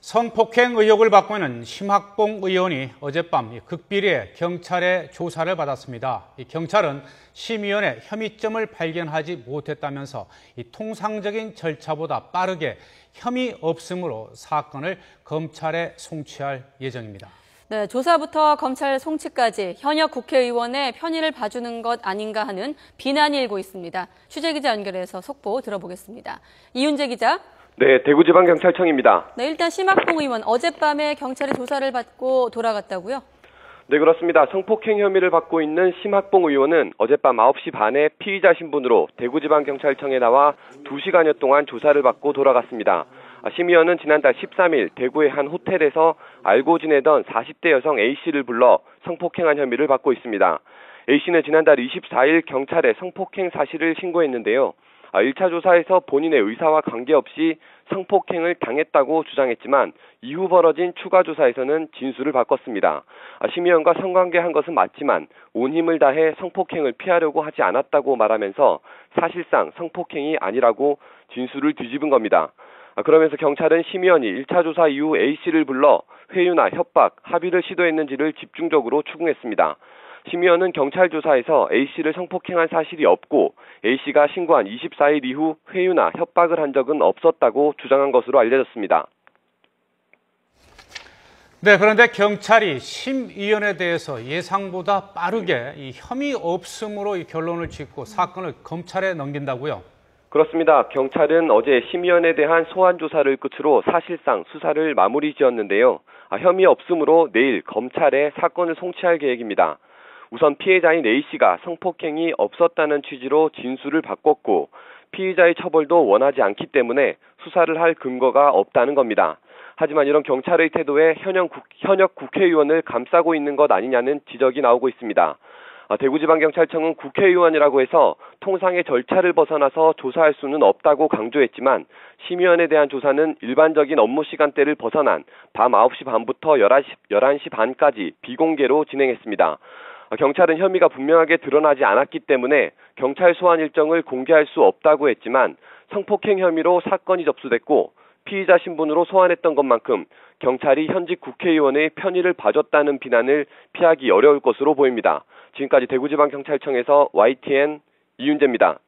성폭행 의혹을 받고 있는 심학봉 의원이 어젯밤 극비리에 경찰의 조사를 받았습니다. 경찰은 심 의원의 혐의점을 발견하지 못했다면서 통상적인 절차보다 빠르게 혐의 없음으로 사건을 검찰에 송치할 예정입니다. 네, 조사부터 검찰 송치까지 현역 국회의원의 편의를 봐주는 것 아닌가 하는 비난이 일고 있습니다. 취재기자 연결해서 속보 들어보겠습니다. 이윤재 기자. 네, 대구지방경찰청입니다. 네, 일단 심학봉 의원 어젯밤에 경찰의 조사를 받고 돌아갔다고요? 네, 그렇습니다. 성폭행 혐의를 받고 있는 심학봉 의원은 어젯밤 9시 반에 피의자 신분으로 대구지방경찰청에 나와 2시간여 동안 조사를 받고 돌아갔습니다. 심 의원은 지난달 13일 대구의 한 호텔에서 알고 지내던 40대 여성 A씨를 불러 성폭행한 혐의를 받고 있습니다. A씨는 지난달 24일 경찰에 성폭행 사실을 신고했는데요. 1차 조사에서 본인의 의사와 관계없이 성폭행을 당했다고 주장했지만 이후 벌어진 추가 조사에서는 진술을 바꿨습니다. 심 의원과 성관계한 것은 맞지만 온 힘을 다해 성폭행을 피하려고 하지 않았다고 말하면서 사실상 성폭행이 아니라고 진술을 뒤집은 겁니다. 그러면서 경찰은 심 의원이 1차 조사 이후 A씨를 불러 회유나 협박, 합의를 시도했는지를 집중적으로 추궁했습니다. 심 의원은 경찰 조사에서 A씨를 성폭행한 사실이 없고 A씨가 신고한 24일 이후 회유나 협박을 한 적은 없었다고 주장한 것으로 알려졌습니다. 네, 그런데 경찰이 심 의원에 대해서 예상보다 빠르게 혐의 없음으로 결론을 짓고 사건을 검찰에 넘긴다고요? 그렇습니다. 경찰은 어제 심 의원에 대한 소환 조사를 끝으로 사실상 수사를 마무리 지었는데요. 혐의 없음으로 내일 검찰에 사건을 송치할 계획입니다. 우선 피해자인 A씨가 성폭행이 없었다는 취지로 진술을 바꿨고 피의자의 처벌도 원하지 않기 때문에 수사를 할 근거가 없다는 겁니다. 하지만 이런 경찰의 태도에 현역 국회의원을 감싸고 있는 것 아니냐는 지적이 나오고 있습니다. 대구지방경찰청은 국회의원이라고 해서 통상의 절차를 벗어나서 조사할 수는 없다고 강조했지만 심 의원에 대한 조사는 일반적인 업무 시간대를 벗어난 밤 9시 반부터 11시 반까지 비공개로 진행했습니다. 경찰은 혐의가 분명하게 드러나지 않았기 때문에 경찰 소환 일정을 공개할 수 없다고 했지만 성폭행 혐의로 사건이 접수됐고 피의자 신분으로 소환했던 것만큼 경찰이 현직 국회의원의 편의를 봐줬다는 비난을 피하기 어려울 것으로 보입니다. 지금까지 대구지방경찰청에서 YTN 이윤재입니다.